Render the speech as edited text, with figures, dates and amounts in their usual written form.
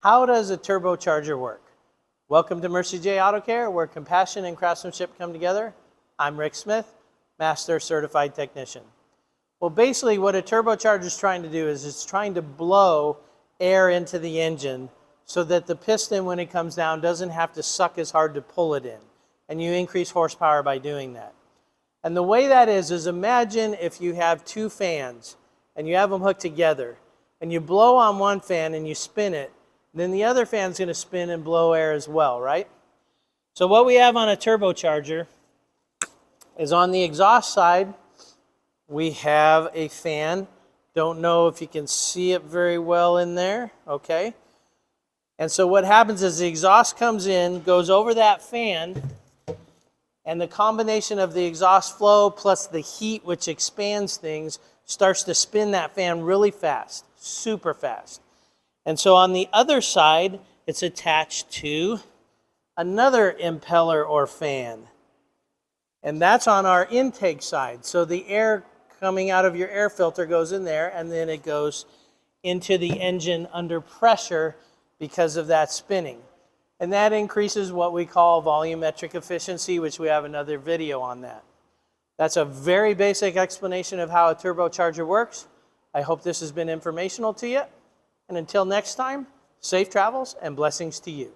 How does a turbocharger work? Welcome to Mercie J Auto Care, where compassion and craftsmanship come together. I'm Rick Smith, Master Certified Technician. Well, basically what a turbocharger is trying to do is it's trying to blow air into the engine so that the piston, when it comes down, doesn't have to suck as hard to pull it in. And you increase horsepower by doing that. And the way that is imagine if you have two fans and you have them hooked together and you blow on one fan and you spin it, then the other fan's going to spin and blow air as well, right? So what we have on a turbocharger is on the exhaust side, we have a fan. Don't know if you can see it very well in there, okay? And so what happens is the exhaust comes in, goes over that fan, and the combination of the exhaust flow plus the heat, which expands things, starts to spin that fan really fast, super fast. And so on the other side, it's attached to another impeller or fan. And that's on our intake side. So the air coming out of your air filter goes in there, and then it goes into the engine under pressure because of that spinning. And that increases what we call volumetric efficiency, which we have another video on that. That's a very basic explanation of how a turbocharger works. I hope this has been informational to you. And until next time, safe travels and blessings to you.